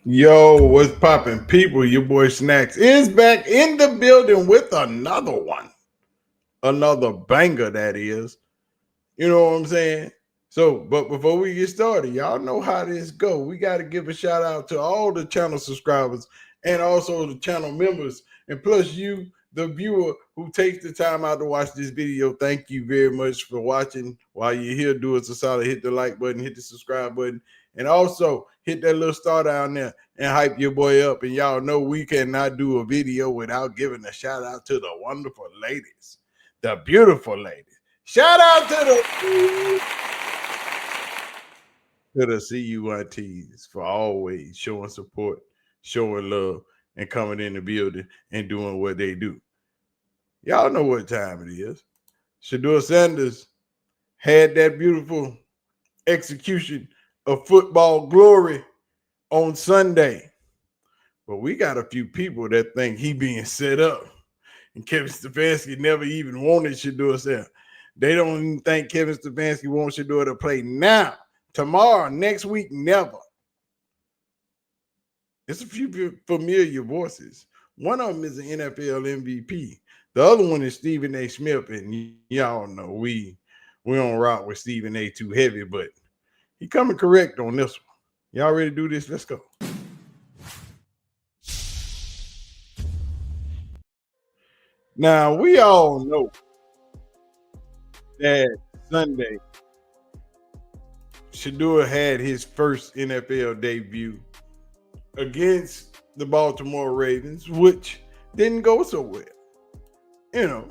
Yo, what's poppin', people? Your boy Snacks is back in the building with another one. Another banger, that is. You know what I'm saying? So, but before we get started, y'all know how this go. We got to give a shout out to all the channel subscribers and also the channel members. And plus you, the viewer who takes the time out to watch this video. Thank you very much for watching. While you're here, do us a solid, hit the like button, hit the subscribe button, and also hit that little star down there and hype your boy up. And y'all know we cannot do a video without giving a shout out to the wonderful ladies, the beautiful ladies. Shout out to the CUITs for always showing support, showing love, and coming in the building and doing what they do. Y'all know what time it is. Shedeursanders had that beautiful execution of football glory on Sunday. But we got a few people that think he being set up. And Kevin Stefanski never even wanted Shedeur. They don't even think Kevin Stefanski wants Shedeur to play now, tomorrow, next week, never. It's a few familiar voices. One of them is an NFL MVP. The other one is Stephen A. Smith, and y'all know we don't rock with Stephen A. too heavy, but he coming correct on this one. Y'all ready to do this? Let's go. Now, we all know that Sunday, Shedeur had his first NFL debut against the Baltimore Ravens, which didn't go so well. You know,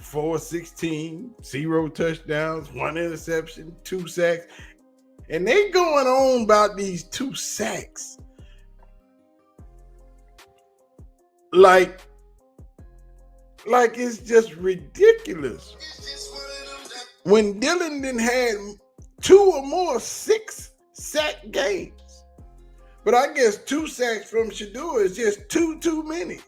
4-16, 0 touchdowns, 1 interception, 2 sacks. And they going on about these 2 sacks. Like it's just ridiculous. When Dylan didn't had 2 or more 6-sack games. But I guess 2 sacks from Shedeur is just too many.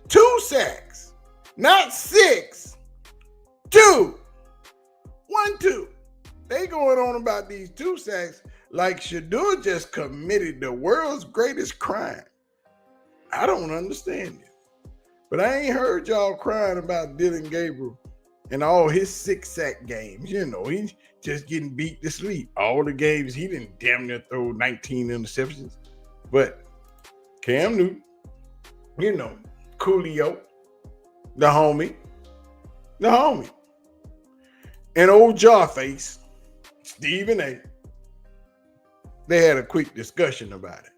2 sacks, not 6. 2. 1, 2. They going on about these 2 sacks like Shedeur just committed the world's greatest crime. I don't understand it. But I ain't heard y'all crying about Dylan Gabriel and all his 6-sack games. You know, he's just getting beat to sleep. All the games, he didn't damn near throw 19 interceptions. But Cam Newton, you know, Coolio, the homie, and old Jarface, Stephen A. They had a quick discussion about it.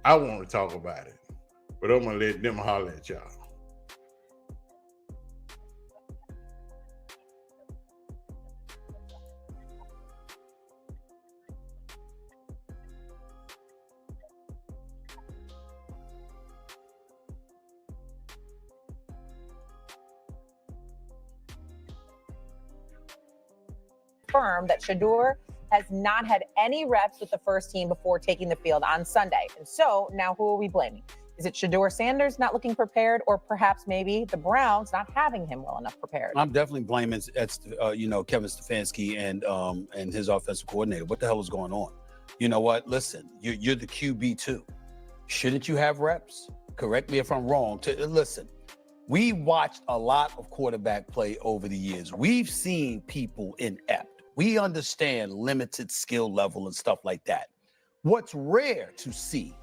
I want to talk about it, but I'm going to let them holler at y'all. Confirmed that Shedeur has not had any reps with the first team before taking the field on Sunday. And so now who are we blaming? Is it Shedeur-Sanders not looking prepared, or perhaps maybe the Browns not having him well enough prepared? I'm definitely blaming Kevin Stefanski and his offensive coordinator. What the hell is going on? You know what? Listen, you're the QB too. Shouldn't you have reps? Correct me if I'm wrong. Listen, we watched a lot of quarterback play over the years. We've seen people inept. We understand limited skill level and stuff like that. What's rare to see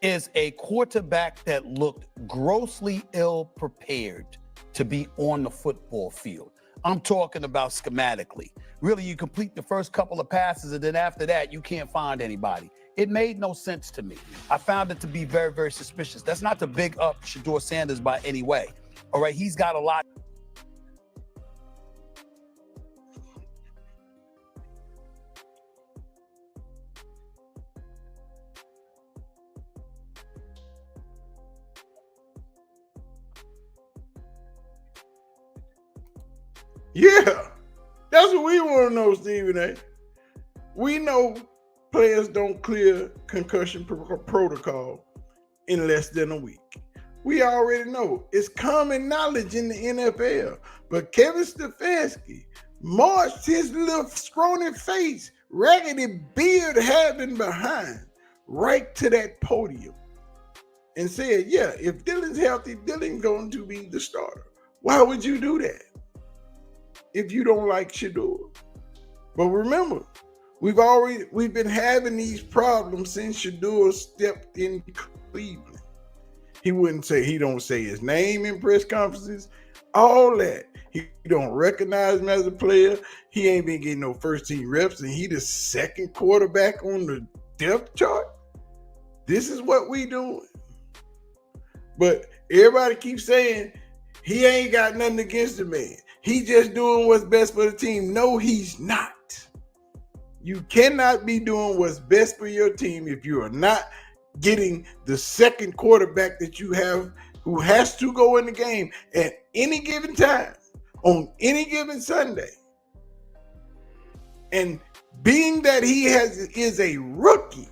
is a quarterback that looked grossly ill prepared to be on the football field. I'm talking about schematically. Really, you complete the first couple of passes, and then after that, you can't find anybody. It made no sense to me. I found it to be very, very suspicious. That's not to big up Shedeur-Sanders by any way. All right, he's got a lot. Yeah, that's what we want to know, Stephen A. We know players don't clear concussion protocol in less than a week. We already know. It's common knowledge in the NFL. But Kevin Stefanski marched his little scrawny face raggedy beard having behind right to that podium and said, yeah, if Dylan's healthy, Dylan's going to be the starter. Why would you do that if you don't like Shedeur? But remember, we've been having these problems since Shedeur stepped in Cleveland. He don't say his name in press conferences, all that. He don't recognize him as a player. He ain't been getting no first team reps, and he the second quarterback on the depth chart. This is what we doing. But everybody keeps saying he ain't got nothing against the man. He just doing what's best for the team. No, he's not. You cannot be doing what's best for your team if you are not getting the second quarterback that you have who has to go in the game at any given time on any given Sunday. And being that he is a rookie,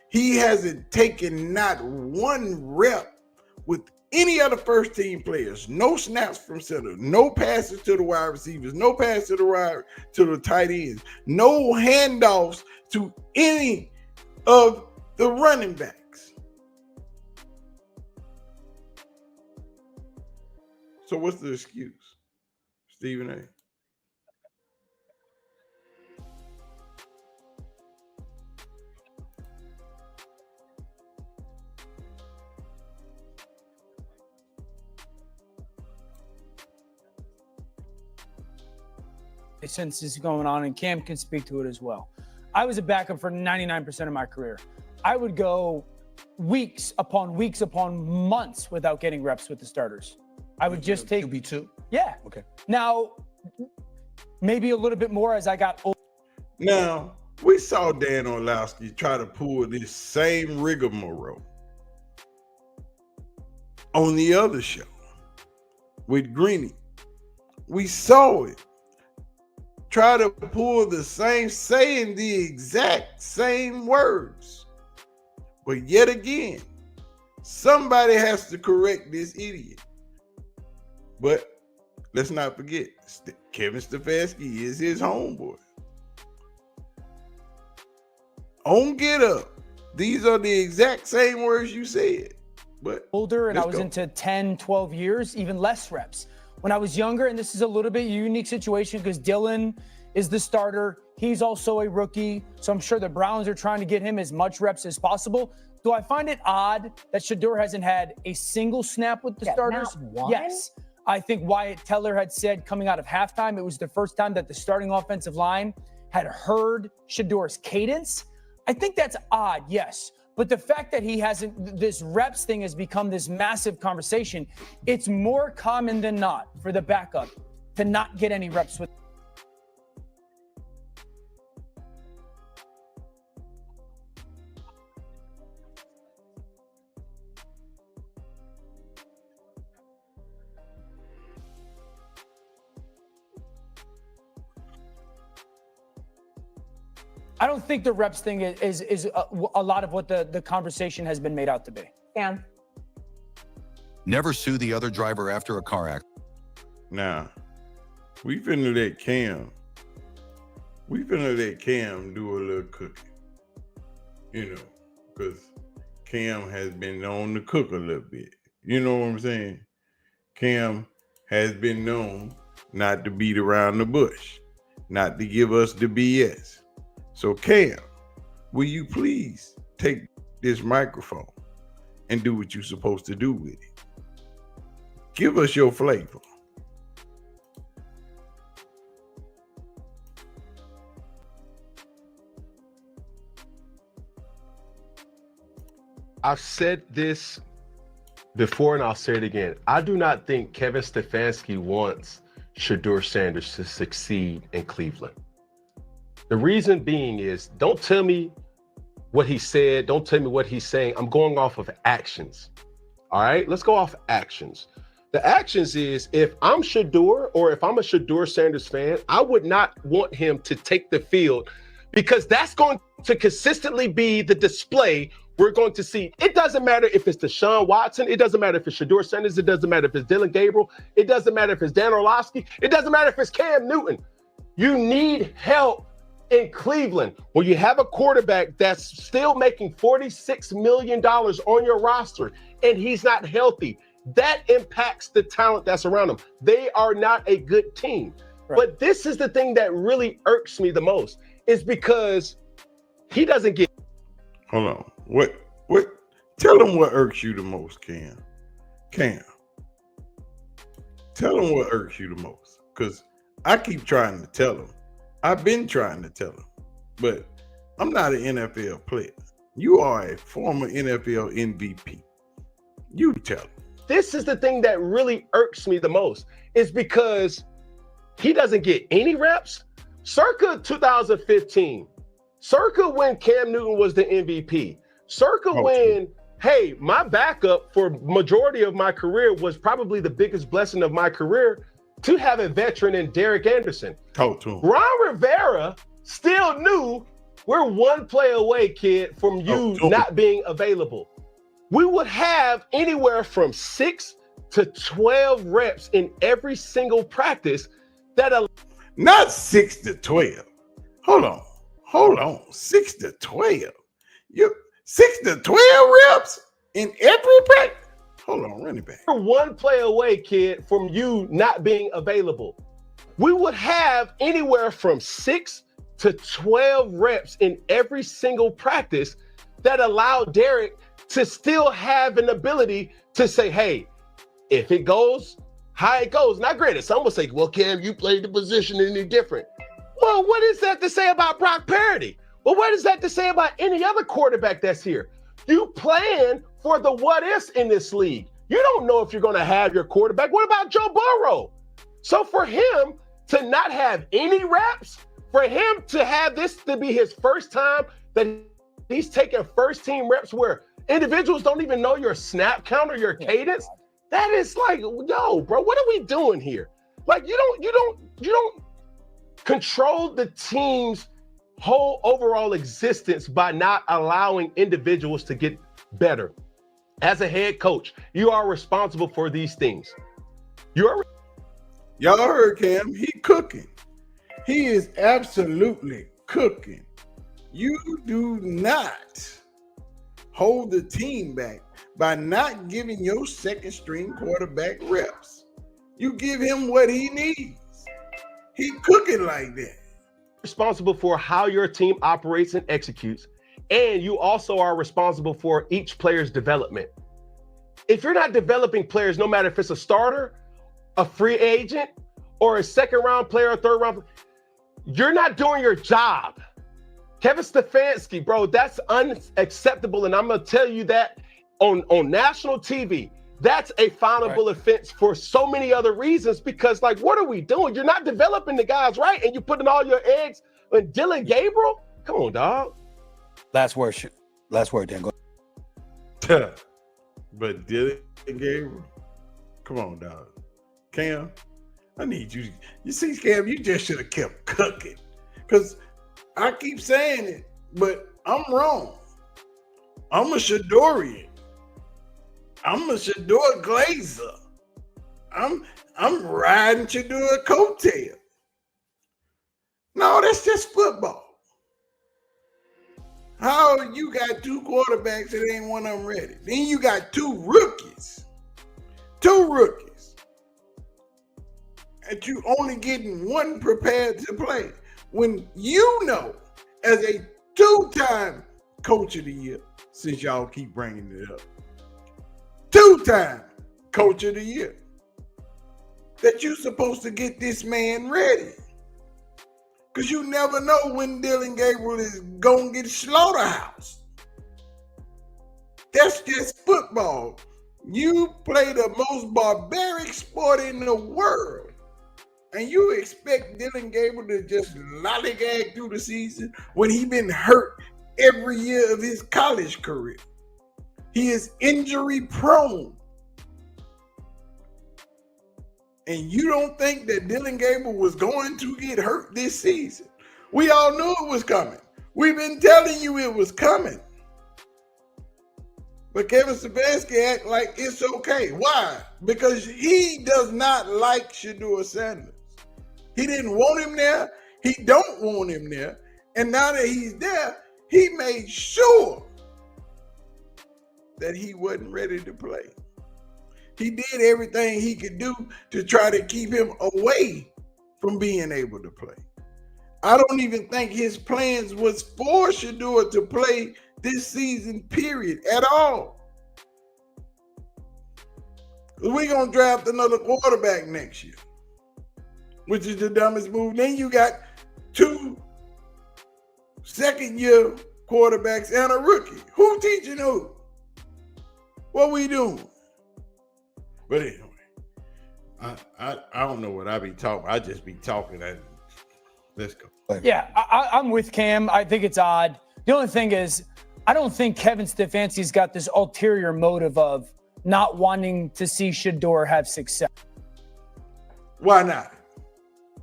he hasn't taken not one rep with any other first team players. No snaps from center, no passes to the wide receivers, no pass to the tight ends, no handoffs to any of the running backs. So what's the excuse, Stephen A? Since this is going on, and Cam can speak to it as well. I was a backup for 99% of my career. I would go weeks upon months without getting reps with the starters. I would just take QB2. Yeah. Okay. Now, maybe a little bit more as I got older. Now, we saw Dan Orlowski try to pull this same rigmarole on the other show with Greeny. We saw it. Try to pull the same, saying the exact same words. But yet again, somebody has to correct this idiot. But let's not forget, Kevin Stefanski is his homeboy. On Get Up, these are the exact same words you said. But older, and I was into 10, 12 years, even less reps. When I was younger, and this is a little bit unique situation because Dylan is the starter. He's also a rookie, so I'm sure the Browns are trying to get him as much reps as possible. Do I find it odd that Shedeur hasn't had a single snap with the starters? Not one? Yes. I think Wyatt Teller had said coming out of halftime, it was the first time that the starting offensive line had heard Shedeur's cadence. I think that's odd, yes. But the fact that he hasn't, this reps thing has become this massive conversation. It's more common than not for the backup to not get any reps with. I don't think the reps thing is a lot of what the conversation has been made out to be. Yeah. Never sue the other driver after a car accident. now, we finna let Cam do a little cooking. You know, because Cam has been known to cook a little bit. You know what I'm saying? Cam has been known not to beat around the bush, not to give us the BS. So Cam, will you please take this microphone and do what you're supposed to do with it? Give us your flavor. I've said this before and I'll say it again. I do not think Kevin Stefanski wants Shedeursanders to succeed in Cleveland. The reason being is, don't tell me what he said. Don't tell me what he's saying. I'm going off of actions. All right, let's go off actions. The actions is, if I'm Shedeur or if I'm a Shedeursanders fan, I would not want him to take the field, because that's going to consistently be the display we're going to see. It doesn't matter if it's Deshaun Watson. It doesn't matter if it's Shedeursanders. It doesn't matter if it's Dylan Gabriel. It doesn't matter if it's Dan Orlowski. It doesn't matter if it's Cam Newton. You need help in Cleveland, when you have a quarterback that's still making $46 million on your roster and he's not healthy, that impacts the talent that's around him. They are not a good team. Right. But this is the thing that really irks me the most, is because he doesn't get. Hold on. What? Tell him what irks you the most, Cam. Tell him what irks you the most. Because I keep trying to tell him. I've been trying to tell him, but I'm not an NFL player. You are a former NFL MVP. You tell him. This is the thing that really irks me the most, is because he doesn't get any reps. Circa 2015, circa when Cam Newton was the MVP, circa when, hey, my backup for majority of my career was probably the biggest blessing of my career, to have a veteran in Derek Anderson. Talk to him. Ron Rivera still knew we're one play away, kid, from you not being available. We would have anywhere from 6 to 12 reps in every single practice. Not 6 to 12. Hold on. 6 to 12. 6 to 12 reps in every practice. Hold on, run it back. We're one play away, kid, from you not being available. We would have anywhere from 6 to 12 reps in every single practice that allowed Derek to still have an ability to say, hey, if it goes, how it goes. Now, granted, some will say, well, Cam, you played the position any different. Well, what is that to say about Brock Purdy? Well, what is that to say about any other quarterback that's here? You plan for the what ifs in this league. You don't know if you're going to have your quarterback. What about Joe Burrow? So for him to not have any reps, for him to have this to be his first time that he's taking first team reps where individuals don't even know your snap count or your cadence, that is like, yo, bro, what are we doing here? Like, you don't control the team's whole overall existence by not allowing individuals to get better. As a head coach, you are responsible for these things. Y'all heard Cam, he cooking. He is absolutely cooking. You do not hold the team back by not giving your second string quarterback reps. You give him what he needs. He cooking like that. Responsible for how your team operates and executes, and you also are responsible for each player's development. If you're not developing players, no matter if it's a starter, a free agent, or a second round player, or third round, you're not doing your job. Kevin Stefanski, bro, that's unacceptable, and I'm gonna tell you that on national TV. That's a finable offense for so many other reasons, because, like, what are we doing? You're not developing the guys right, and you're putting all your eggs on Dylan Gabriel? Come on, dog. Last word, Dan. Go. But Dylan Gabriel, come on, dog. Cam, I need you. You see, Cam, you just should have kept cooking. Because I keep saying it, but I'm wrong. I'm a Shedorian. I'm a Shedeur Glazer. I'm riding Shedeur coattail. No, that's just football. How you got two quarterbacks and ain't one of them ready? Then you got two rookies. And you only getting one prepared to play. When you know, as a two-time coach of the year, since y'all keep bringing it up, two-time coach of the year, that you're supposed to get this man ready. Because you never know when Dylan Gabriel is going to get slaughterhouse. That's just football. You play the most barbaric sport in the world, and you expect Dylan Gabriel to just lollygag through the season when he been hurt every year of his college career. He is injury prone. And you don't think that Dylan Gabriel was going to get hurt this season? We all knew it was coming. We've been telling you it was coming. But Kevin Stefanski act like it's okay. Why? Because he does not like Shedeursanders. He didn't want him there. He don't want him there. And now that he's there, he made sure that he wasn't ready to play. He did everything he could do to try to keep him away from being able to play. I don't even think his plans was for Shedeur to play this season, period, at all. We're going to draft another quarterback next year, which is the dumbest move. Then you got 2 second-year quarterbacks and a rookie. Who teaching who? What we doing? But anyway, I don't know what I be talking. I just be talking. Let's go. Yeah, I'm with Cam. I think it's odd. The only thing is, I don't think Kevin Stefanski's got this ulterior motive of not wanting to see Shedeur have success. Why not?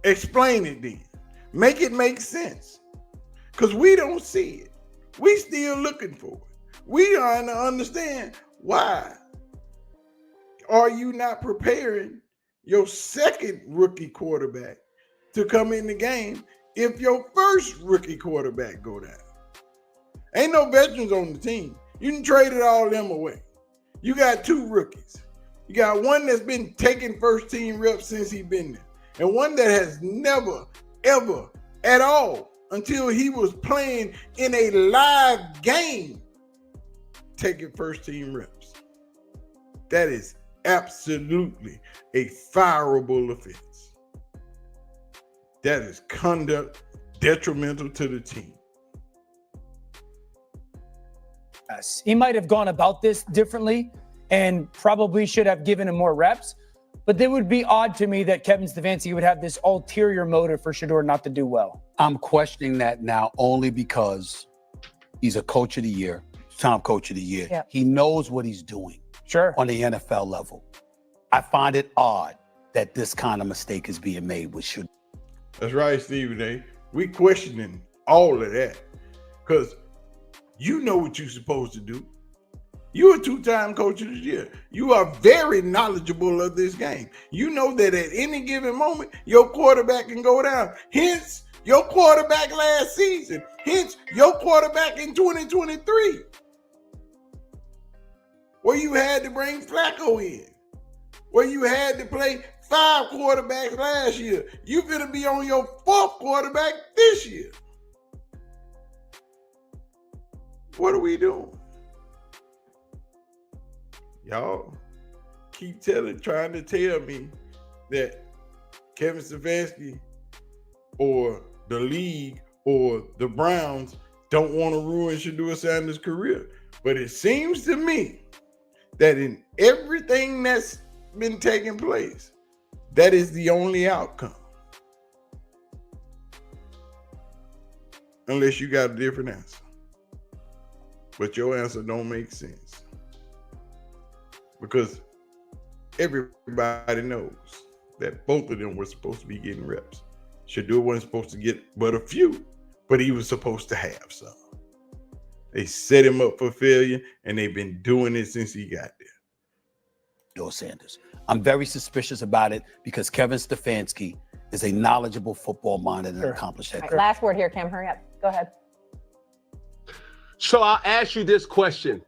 Explain it then. Make it make sense. Because we don't see it. We still looking for it. We trying to understand why are you not preparing your second rookie quarterback to come in the game if your first rookie quarterback go down? Ain't no veterans on the team. You can trade it all them away. You got 2 rookies. You got one that's been taking first team reps since he been there, and one that has never, ever, at all, until he was playing in a live game, taking first team reps. That is absolutely a fireable offense. That is conduct detrimental to the team. Yes. He might have gone about this differently and probably should have given him more reps, but it would be odd to me that Kevin Stefanski would have this ulterior motive for Shedeur not to do well. I'm questioning that now only because he's a coach of the year, Tom Coach of the Year. Yeah. He knows what he's doing Sure. on the NFL level. I find it odd that this kind of mistake is being made with Shedeur. That's right, Stephen A. We questioning all of that because you know what you're supposed to do. You're a 2-time coach of the year. You are very knowledgeable of this game. You know that at any given moment, your quarterback can go down. Hence, your quarterback last season. Hence, your quarterback in 2023. Where you had to bring Flacco in. Where you had to play 5 quarterbacks last year. You're going to be on your 4th quarterback this year. What are we doing? Y'all keep trying to tell me that Kevin Stefanski or the league or the Browns don't want to ruin Shedeur Sanders' career. But it seems to me that in everything that's been taking place, that is the only outcome. Unless you got a different answer. But your answer don't make sense. Because everybody knows that both of them were supposed to be getting reps. Shedeur wasn't supposed to get but a few, but he was supposed to have some. They set him up for failure, and they've been doing it since he got there. Sanders. I'm very suspicious about it because Kevin Stefanski is a knowledgeable football mind and an accomplished head All right, coach. last word here, Cam. Hurry up. Go ahead. So I'll ask you this question.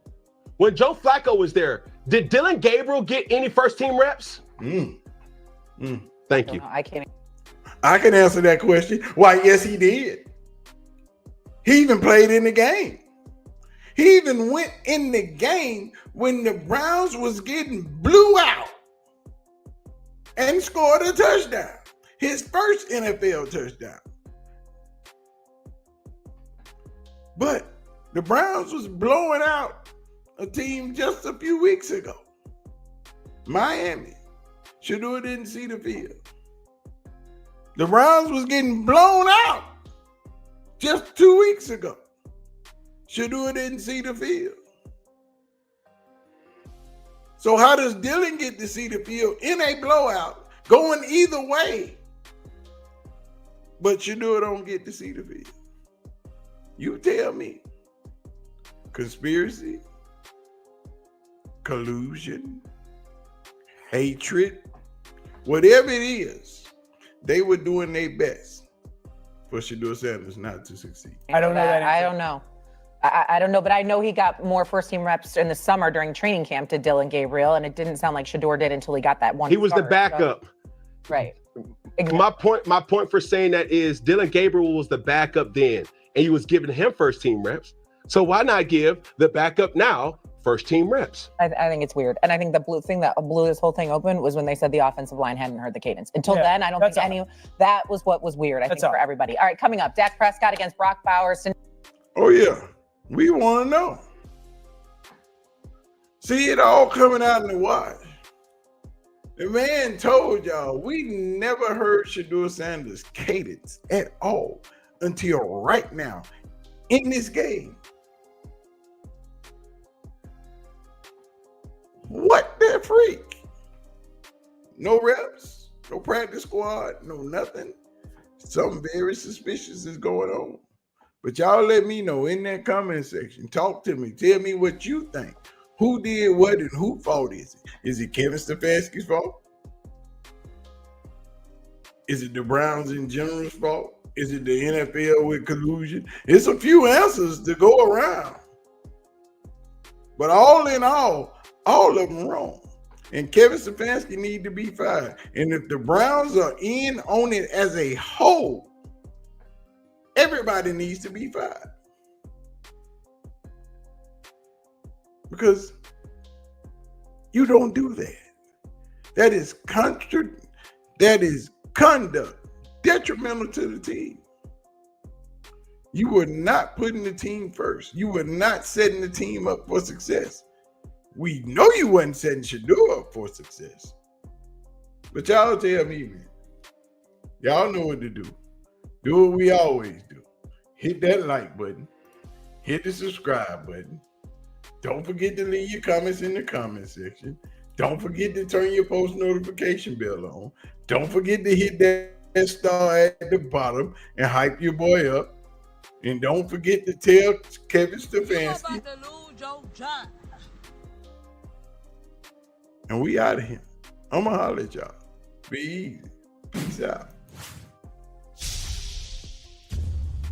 When Joe Flacco was there, did Dylan Gabriel get any first team reps? Thank you. No, I can't. I can answer that question. Why, yes, he did. He even played in the game. He even went in the game when the Browns was getting blew out and scored a touchdown. His first NFL touchdown. But the Browns was blowing out a team just a few weeks ago. Miami. Shedeur didn't see the field. The Browns was getting blown out just 2 weeks ago. Shedeur didn't see the field. So how does Dylan get to see the field in a blowout going either way, but Shedeur don't get to see the field? You tell me. Conspiracy, collusion, hatred, whatever it is, they were doing their best for Shedeur Sanders not to succeed? I don't know that I answer. don't know. I don't know, but I know he got more first-team reps in the summer during training camp to Dylan Gabriel, and it didn't sound like Shedeur did until he got that one. He was the start. backup. So, right. My point for saying that is Dylan Gabriel was the backup then, and you was giving him first team reps. So why not give the backup now first team reps? I think it's weird. And I think the blue thing that blew this whole thing open was when they said the offensive line hadn't heard the cadence. Until then, I don't think that was what was weird, I think, for everybody. All right, coming up, Dak Prescott against Brock Bowers. Oh, yeah. We want to know. See it all coming out in the wash. The man told y'all we never heard Shedeur Sanders' cadence at all until right now in this game. What the freak? No reps, no practice squad, no nothing. Something very suspicious is going on. But y'all let me know in that comment section. Talk to me. Tell me what you think. Who did what and whose fault is it? Is it Kevin Stefanski's fault? Is it the Browns in general's fault? Is it the NFL with collusion? It's a few answers to go around. But all in all of them wrong. And Kevin Stefanski need to be fired. And if the Browns are in on it as a whole, everybody needs to be fired. Because you don't do that. That is conduct detrimental to the team. You were not putting the team first. You were not setting the team up for success. We know you wasn't setting Shedeur up for success. But y'all tell me, man. Y'all know what to do. Do what we always do. Hit that like button. Hit the subscribe button. Don't forget to leave your comments in the comment section. Don't forget to turn your post notification bell on. Don't forget to hit that star at the bottom and hype your boy up. And don't forget to tell Kevin Stefanski. And we out of here. I'm going to holler at y'all. Be easy. Peace out.